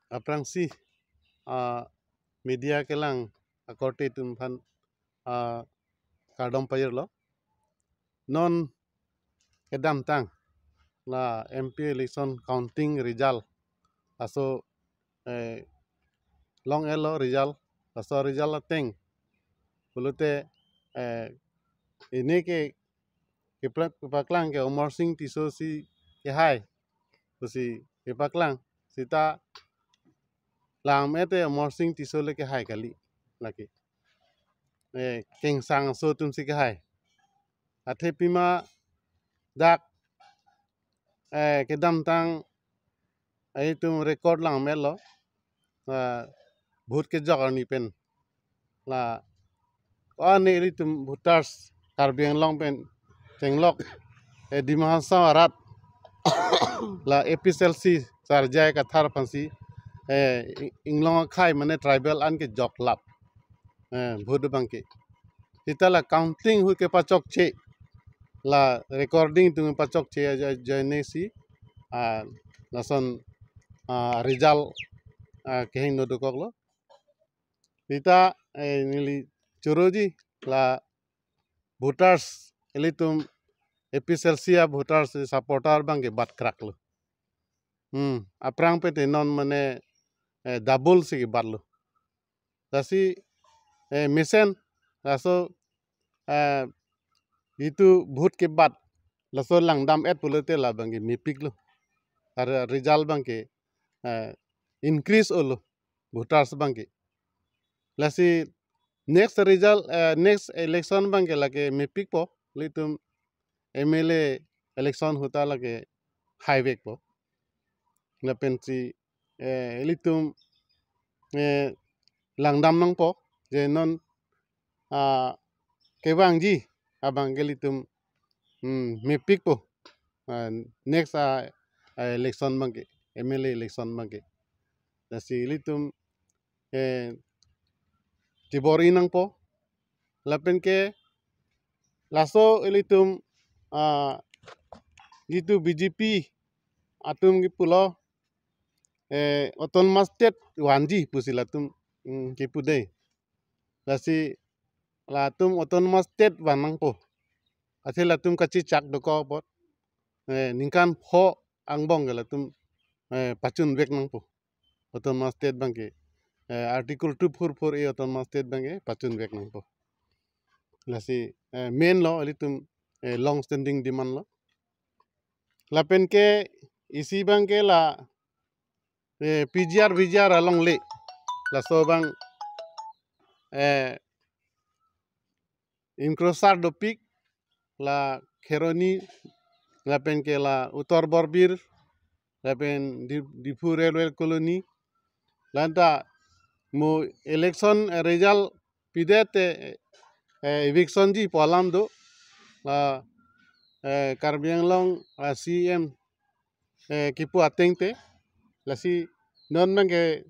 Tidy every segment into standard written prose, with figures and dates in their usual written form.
Aprang si media kelang akorte tumpan kardom payer lo non kedam tang la MP election counting result aso long elo result aso result teng bulute ini ke paklang ke umar sing tiso si ke hai si ke paklang sita lang ete umar sing tiso le ke hai kali lagi king sang so tum si ke hai athe pima dak kedam tang ai tum record lang melo भूत के जगह नि पेन ला अनि रि तुम भूटार्स कार्बी आंगलंग पेन चेंगलक दिमाहासा आरात ला एपीएसएलसी सरजाय का थार फंसी इंगलंग खाई माने ट्राइबल अन के जक लाप भूत बंके इतला काउंटिंग हु के पचक छे ला रिकॉर्डिंग तुम पचक छे जने सी लसन रिजल्ट कहीं नो दुकलो Kita nili curoji la voters elitum epicelsia voters supporter bangke bat krak lo. Aprang pete non mane double sigi bat lo. Tasi misen laso itu vote ke bat laso langdam et pulete la bangke mipik lo. Ar result bangke increase olo voters bangke. Lasi next result next election bangke lage mipik po litum MLA election hota lage highway po na pensi litum langdam nang po je non kebangji abangke litum mipik po next election bangke MLA election bangke lasi litum Tibori nang po lapen ke laso elitum gitu BJP atum ki pulo autonomous state wanji pusilatum ki pude lasi latum autonomous state wanang po ase latum kachi chak doko pot ningkan pho angbong latum pachun bek nang po autonomous state bangke article 244 e autonomous state bange pachun bek nang po lasi main law elitum long standing demand lo lapen ke isi bange la PGR along le la so bang incrosar dopik la kheroni lapen ke la utor borbir lapen difu railway colony lanta mo election result pidete eviction ji polam do la Karbi Anglong CM kipu atengte lasi non mange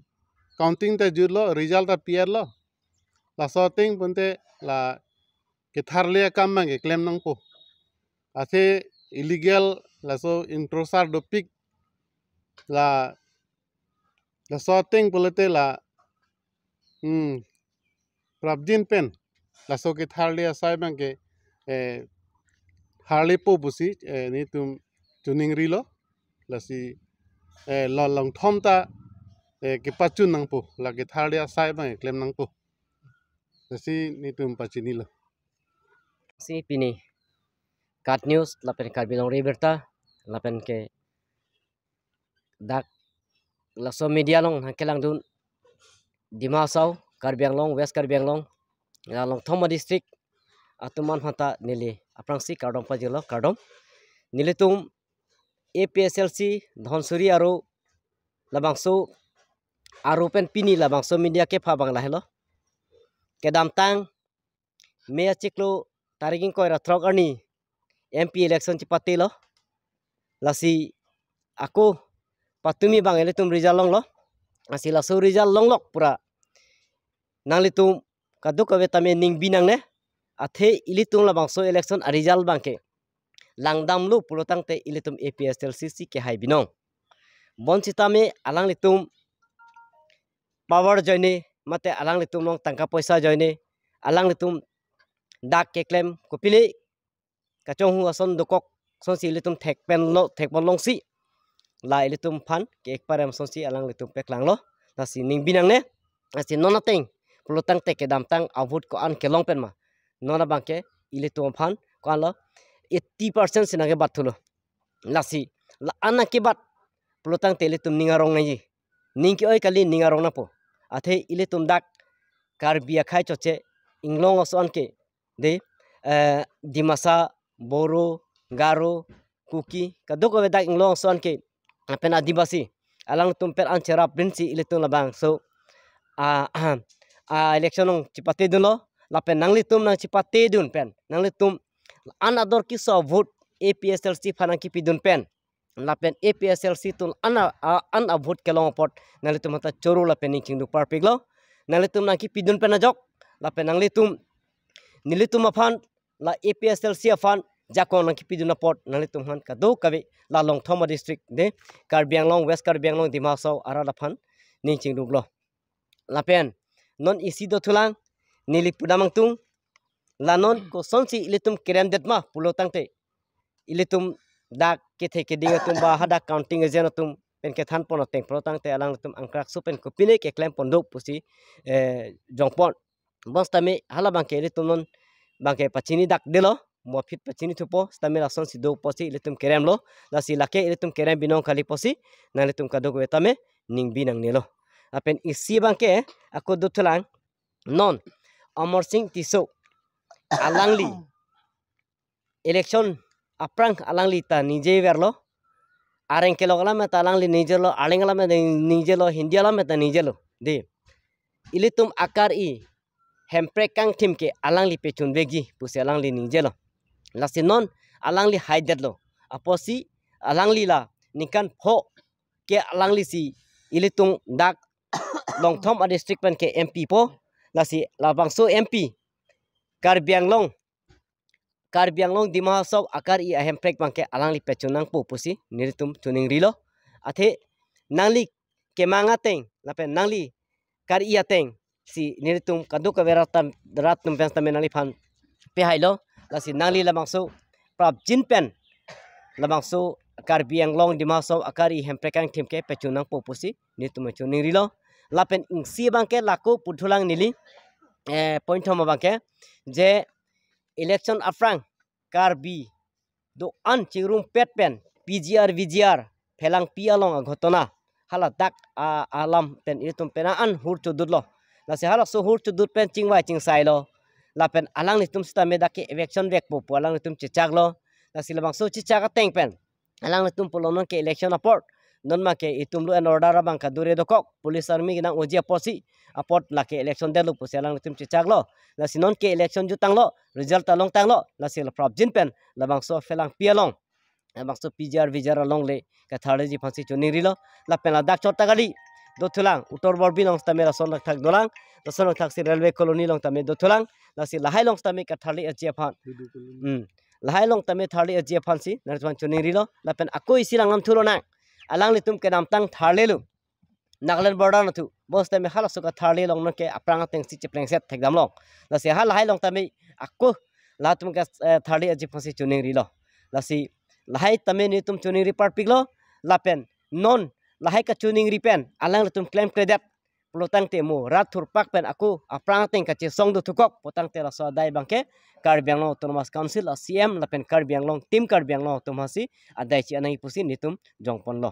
counting te jurlo result ta pier lo la sorting ponte la ketharle kam mange claim nang po ase illegal la so introsar dopik la sorting polete la Prabjin pen laso ke tharli asai bangke harli po busi ni tum tuning rilo lasi lo long thom ta ke pachun nang po la ke tharli asai bang claim nang po lasi ni tum pachini lo si pini kat news lapen Karbilong Riverta lapen ke dak laso media long hakelang dun Dimasau Karbi Anglong West Karbi Anglong long Thoma district atuman hata nili aprang si kardom pajilo kardom nilitum APSLC Dhonsuri aru labangso aru pen pini labangso media ke phabang lahelo kedam tang me achiklo tariging ko ratrok ani MP election chipatilo lasi aku patumi bang elitum result long lo asi laso result long lok pura nanglitum kaduk awe tame ning binang ne athe ilitung labangso election result bangke langdam lu pulotang te ilitum APSLCC ke hai binong bon sitame alang litum power joine mate alang litum long tangka poisa joine alang litum dak ke claim ko pili kachong hu ason dokok son si litum thek pon long si la litum phan ke ekparem son si alang litum peklang lo na si ning binang ne asi nona teng pelutang te ke dam tang avut ko an kelong pen ma nona bangke ilitum phan ko an lo 80% sinage bathulo lasi la ana ke bat pelutang te litum ningarong ngai ning ki oi kali ningarong na po athe ilitum dak karbia khai choche inglong oson ke de dimasa boro garo kuki kadoko be dak inglong oson ke pen adibasi alang tumper an chera prinsi ilitum labang so election ong cipate dun lo lapen nangli tum nang cipate dun pen nangli tum anador ki so vote APSLC phanang ki pidun pen lapen APSLC tul an vote kelong pot nangli tum ta choru lapen ning chingdu parpik lo nangli tum nang ki pidun pen ajok lapen nangli tum nilitum afan la APSLC afan jakon nang ki pidun pot nangli tum han kado kabe la long thoma district de Karbi Anglong West Karbi Anglong Dimashau arada phan ning chingdu lo lapen non isi do thulang nili pudamang tung lanon ko sonsi ilitum kerem detma pulotang te ilitum dak ke the ke dinga tum ba hada counting agent tum pen ke than pon teng protang te alang tum angkrak su pen ko pine ke claim pon do pusi jongpon bos tame hala bang ke ilitum non bang ke pachini dak delo mo fit pachini thupo stame la sonsi do posi ilitum kerem lo la si lake ilitum kerem binong kali posi na ilitum kadog wetame ning binang nilo apen isi bang ke aku do thulang non Amor Singh Tiso alangli election aprang alangli ta nije verlo areng ke logala me ta alangli nije lo alengala me nije lo hindi ala me ta nije lo de ilitum akar I hemprekang tim ke alangli pechun begi pusi alangli nije lo lasinon alangli haidet lo aposi alangli la nikan pho ke alangli si ilitum dak long thom a district pen ke MP po lasi labangso MP Karbi Anglong Dimashau akar I hemprek bangke alangli pechunang po pusi niritum tuning rilo athe nangli kemanga teng lapen nangli kar I ateng si niritum kaduk veratam ratum pensta menali phan pe hailo lasi nangli labangso prab jin pen labangso Karbi Anglong Dimashau akar I hemprekang timke pechunang po pusi niritum tuning rilo lapen ingsi bangke laku pudhulang nili point homa bangke je election afrang Karbi do an chingrum pet pen VGR phelang pialong ghotona hala dak alam pen itum pena an hur chudut lo la se hala so hur chudut pen chingwai chingsai lo la pen alang ni tum sta me dak election vek po alang ni tum chichak lo la se labang so chichak teng pen alang ni tum polonon ke election aport non ma ke itum lu en order bang ka dure dokok police army ginang oji aposi aport la ke election delu pusialang tum chichak lo la sinon ke election jutang lo result along tang lo la sil prop jin pen labang so felang pialong labang so VGR along le ka thare ji phansi choni rilo la pen la dak chota gali do thulang utor bor binong sta mera son thak dolang to son thak si railway colony long tame do thulang la si lahai long tame ka thali achi phan lahai long tame thali achi phan si narwan choni rilo la pen akoi silang am thulo na alang litum ke nam tang tharlelu Nagaland border na tu bos tame hala suka tharle long no ke aprang teng si chepleng set thek dam long la se hal hai long tame akko la tum ka tharle aji phasi chuning ri lo la si lahai tame ni tum chuning ri part pik lo la pen non lahai ka chuning ri pen alang tum claim credit pelotang te mo rat thur pak pen aku aprang teng ka che song do thukok potang te la so dai bangke Karbi Anglong Autonomous Council CM la pen Karbi Anglong team Karbi Anglong tum hasi adai chi anai pusi nitum jongpon lo